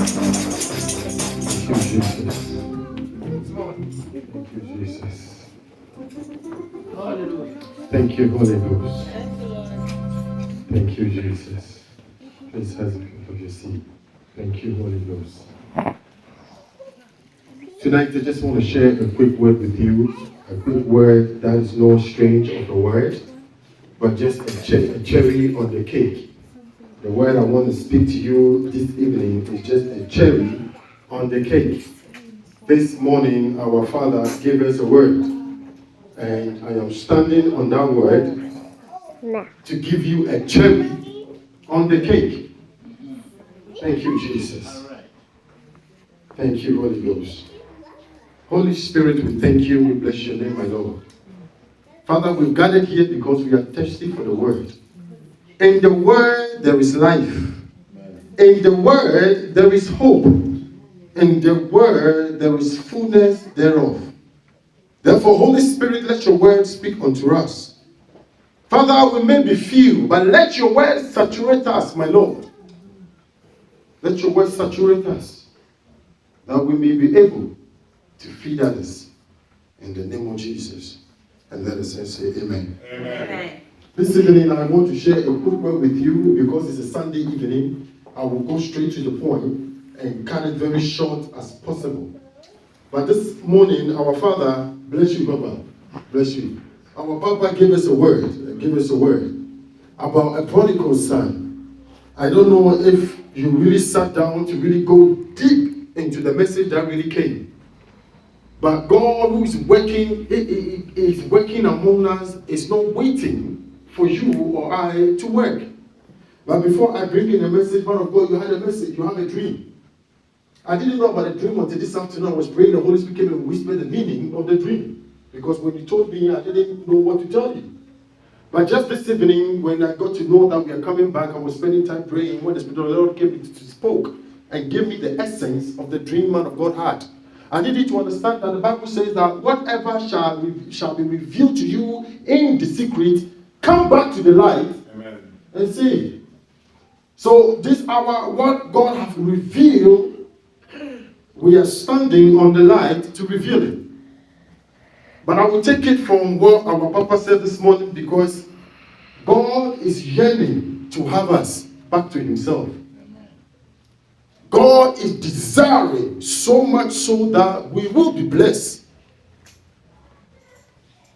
Thank you, Jesus. Thank you, Jesus. Hallelujah. Thank you, Holy Ghost. Thank you, Lord. Thank you, Jesus. Please have your seat. Thank you, Holy Ghost. Tonight, I just want to share a quick word with you. A quick word that is no strange of a word, but just a cherry on the cake. The word I want to speak to you this evening is just a cherry on the cake. This morning, our Father gave us a word, and I am standing on that word to give you a cherry on the cake. Thank you, Jesus. Thank you, Holy Ghost. Holy Spirit, we thank you. We bless your name, my Lord. Father, we've gathered here because we are thirsty for the word. In the word, there is life. In the word, there is hope. In the word, there is fullness thereof. Therefore, Holy Spirit, let your word speak unto us. Father, we may be few, but let your word saturate us, my Lord. Let your word saturate us, that we may be able to feed others. In the name of Jesus. And let us say amen. Amen. This evening, I want to share a quick word with you because it's a Sunday evening. I will go straight to the point and cut it very short as possible. But this morning, our Father, bless you, Papa, bless you. Our Papa gave us a word about a prodigal son. I don't know if you really sat down to really go deep into the message that really came. But God, who is working, is working among us, is not waiting for you or I to work. But before I bring in a message, man of God, you had a message, you have a dream. I didn't know about the dream until this afternoon. I was praying, the Holy Spirit came and whispered the meaning of the dream. Because when you told me, I didn't know what to tell you. But just this evening, when I got to know that we are coming back, I was spending time praying when the Spirit of the Lord came to spoke and gave me the essence of the dream man of God had. I needed to understand that the Bible says that whatever shall be revealed to you in the secret, come back to the light. Amen. And see. So this hour, what God has revealed, we are standing on the light to reveal it. But I will take it from what our Papa said this morning, because God is yearning to have us back to himself. God is desiring so much so that we will be blessed.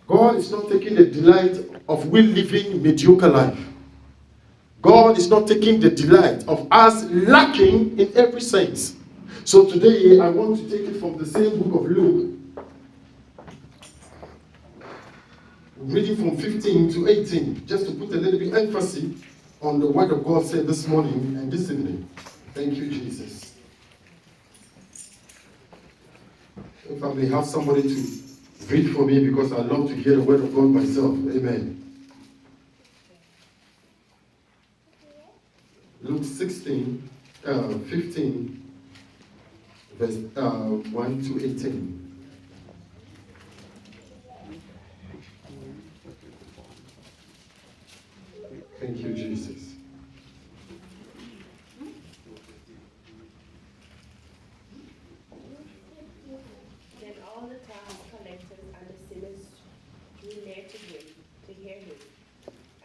God is not taking the delight of we living mediocre life. God is not taking the delight of us lacking in every sense. So today I want to take it from the same book of Luke, reading from 15 to 18, just to put a little bit emphasis on the word of God said this morning and this evening. Thank you, Jesus. If I may have somebody to read for me, because I love to hear the word of God myself. Amen. Luke 15, verse 1 to 18. Thank you, Jesus. Then all the tax collectors and the sinners drew near to him to hear him.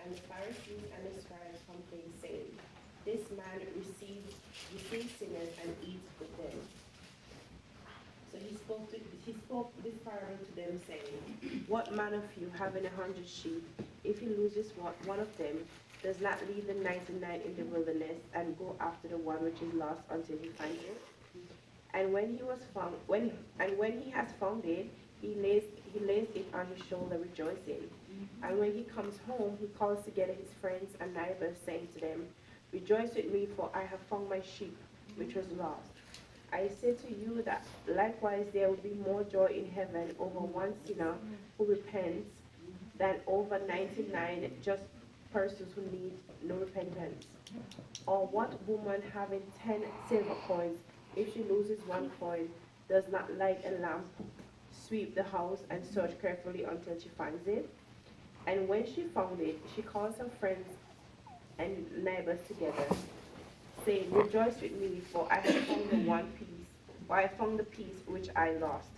And the Pharisees and the scribes complained, saying, This man receives sinners and eats with them. So he spoke this parable to them, saying, What man of you, having 100 sheep, if he loses one of them, does not leave the 99 in the wilderness and go after the one which is lost until he finds it? And when he has found it, he lays it on his shoulder, rejoicing. And when he comes home, he calls together his friends and neighbors, saying to them, Rejoice with me, for I have found my sheep, which was lost. I say to you that likewise there will be more joy in heaven over one sinner who repents than over 99 just persons who need no repentance. Or what woman having 10 silver coins, if she loses one coin, does not light a lamp, sweep the house, and search carefully until she finds it? And when she found it, she calls her friends and neighbors together, saying, Rejoice with me, for I have found the peace which I lost.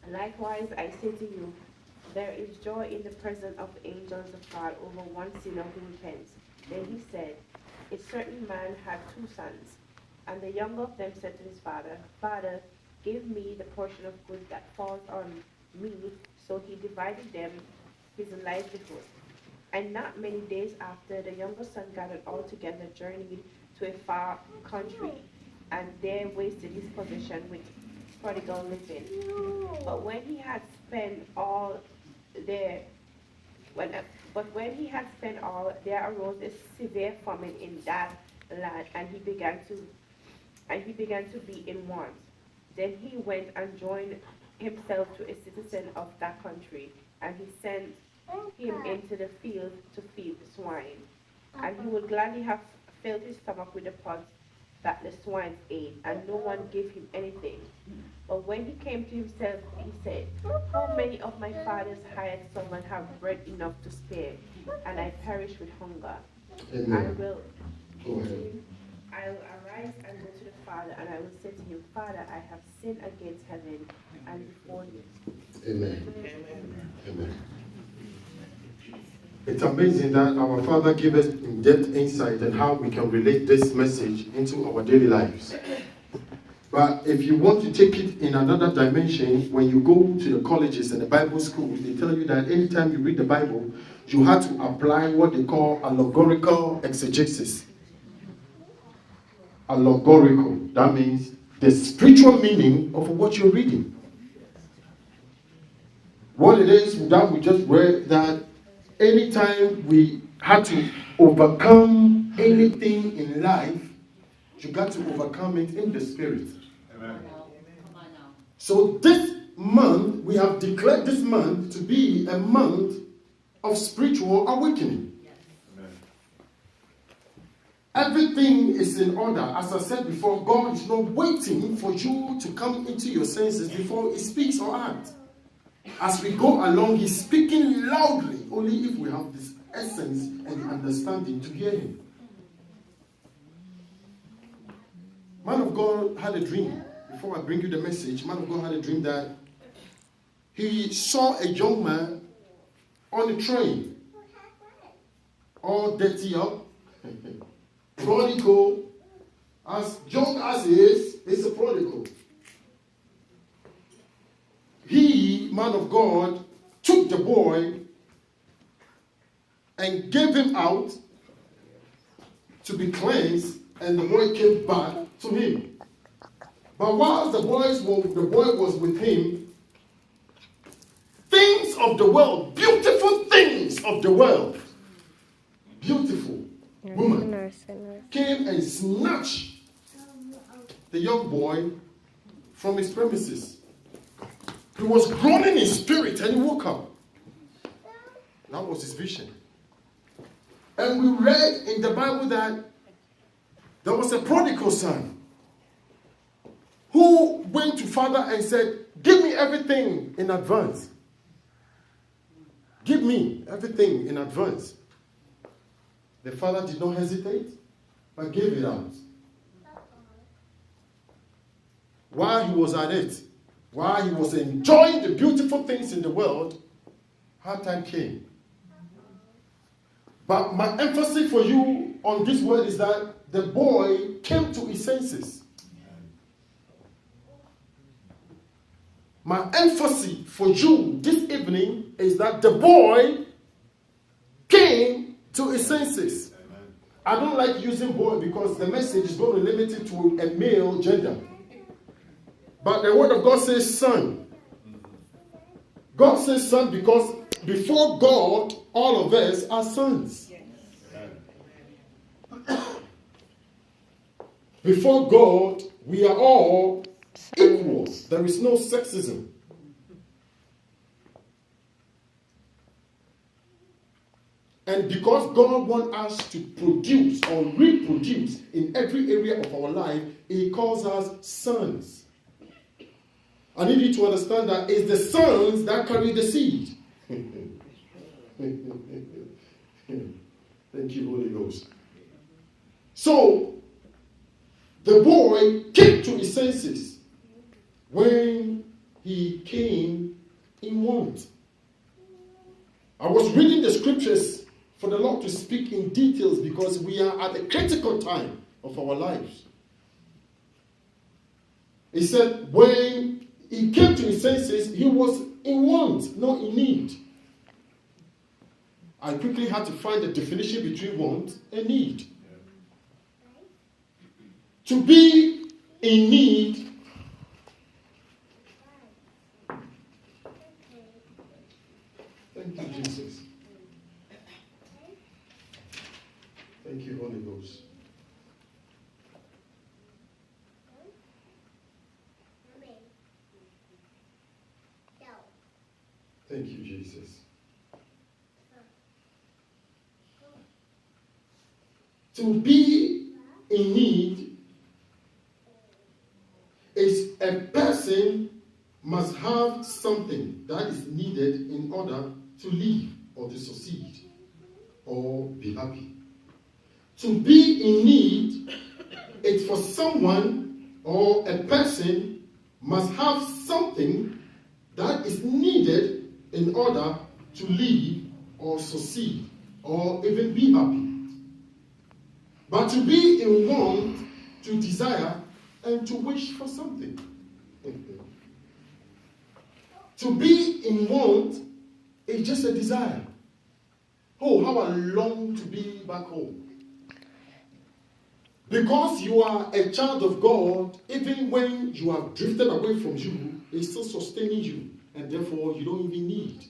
Likewise, I say to you, there is joy in the presence of the angels of God over one sinner who repents. Then he said, A certain man had 2 sons, and the younger of them said to his father, Father, give me the portion of goods that falls on me. So he divided them his livelihood. And not many days after, the younger son gathered all together, journeyed to a far country, and there wasted his possession with prodigal living. But when he had spent all there, when he had spent all, there arose a severe famine in that land, and he began to be in want. Then he went and joined himself to a citizen of that country, and he sent him into the field to feed the swine. And he would gladly have filled his stomach with the pods that the swine ate, and no one gave him anything. But when he came to himself, he said, How many of my father's hired servants have bread enough to spare, and I perish with hunger? Amen. I will arise and go to the Father, and I will say to him, Father, I have sinned against heaven and before you. Amen. Amen. It's amazing that our Father gave us in-depth insight on how we can relate this message into our daily lives. But if you want to take it in another dimension, when you go to the colleges and the Bible schools, they tell you that anytime you read the Bible, you have to apply what they call allegorical exegesis. Allegorical. That means the spiritual meaning of what you're reading. What it is that we just read, that anytime we had to overcome anything in life, you got to overcome it in the spirit. Amen. So this month, we have declared this month to be a month of spiritual awakening. Amen. Everything is in order. As I said before, God is not waiting for you to come into your senses before He speaks or acts. As we go along, He's speaking loudly, only if we have this essence and the understanding to hear Him. Man of God had a dream. Before I bring you the message, man of God had a dream that he saw a young man on a train, all dirty up, prodigal, as young as he is a prodigal. He, man of God, took the boy and gave him out to be cleansed, and the boy came back to him. But whilst the boy was with him, things of the world, beautiful things of the world, beautiful woman, came and snatched the young boy from his premises. He was groaning in spirit and he woke up. That was his vision. And we read in the Bible that there was a prodigal son who went to father and said, Give me everything in advance. Give me everything in advance. The father did not hesitate, but gave it out. While he was at it, while he was enjoying the beautiful things in the world, hard time came. But my emphasis for you on this word is that the boy came to his senses. My emphasis for you this evening is that the boy came to his senses. Amen. I don't like using boy because the message is going to limit it to a male gender. But the word of God says son. God says son because before God, all of us are sons. Before God, we are all equal. There is no sexism. And because God wants us to produce or reproduce in every area of our life, He calls us sons. I need you to understand that it's the sons that carry the seed. Thank you, Holy Ghost. So, The boy came to his senses when he came in want. I was reading the scriptures for the Lord to speak in details because we are at a critical time of our lives. He said when he came to his senses, he was in want, not in need. I quickly had to find the definition between want and need. To be in need Thank you, Jesus. Thank you, Holy Ghost. Thank you, Jesus. To be in need is a person must have something that is needed in order to live or to succeed or be happy. To be in need is for someone or a person must have something that is needed in order to live or succeed or even be happy. But to be in want, to desire, and to wish for something. To be in want is just a desire. Oh, how I long to be back home. Because you are a child of God, even when you have drifted away from you, it's still sustaining you. And therefore, you don't even need.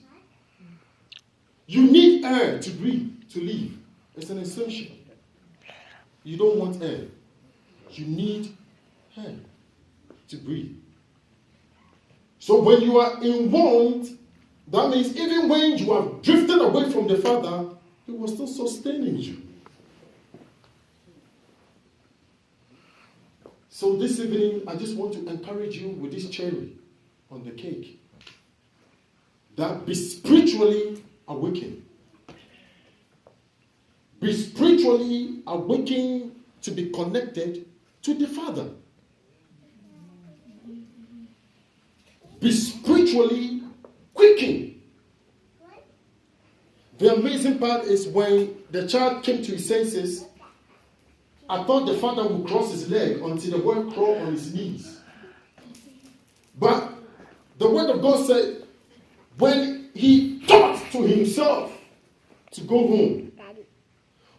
You need air to breathe, to live. It's an essential. You don't want air. You need air to breathe. So when you are in want, that means even when you have drifted away from the Father, He was still sustaining you. So this evening, I just want to encourage you with this cherry on the cake. That be spiritually awakened. Be spiritually awakened to be connected to the Father. Be spiritually quickened. The amazing part is when the child came to his senses, I thought the father would cross his leg until the boy crawled on his knees. But the word of God said, when he thought to himself to go home,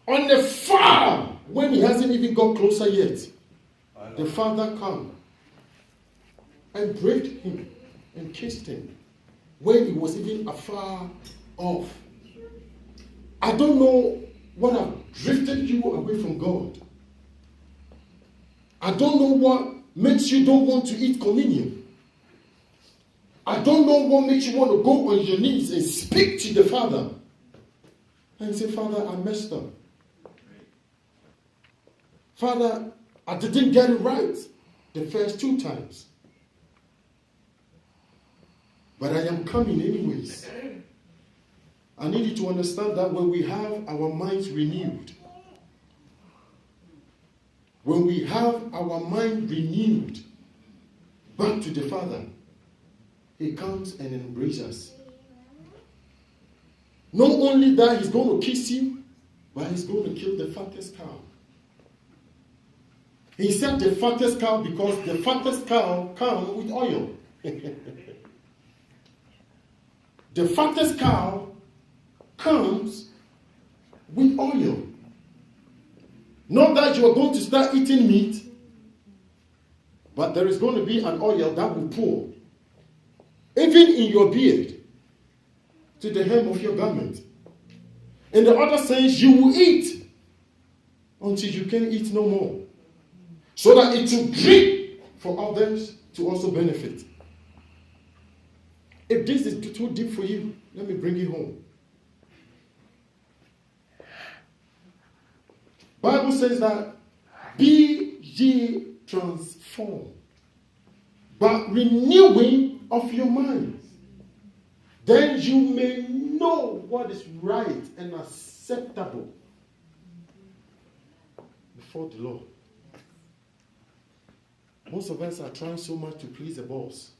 on the far, when he hasn't even got closer yet, the father came and breathed him and kissed him when he was even afar off. I don't know what have drifted you away from God. I don't know what makes you don't want to eat communion. I don't know what makes you want to go on your knees and speak to the Father and say, Father, I messed up. Father, I didn't get it right the first 2 times. But I am coming anyways. I need you to understand that when we have our minds renewed, when we have our mind renewed back to the Father, He comes and embraces us. Not only that, He's going to kiss you, but He's going to kill the fattest cow. He said the fattest cow because the fattest cow comes with oil. The fattest cow comes with oil. Not that you are going to start eating meat, but there is going to be an oil that will pour, even in your beard, to the hem of your garment. In the other sense, you will eat until you can eat no more, so that it will drip for others to also benefit. If this is too deep for you, let me bring it home. Bible says that, be ye transformed by renewing of your minds. Then you may know what is right and acceptable before the Lord. Most of us are trying so much to please the boss.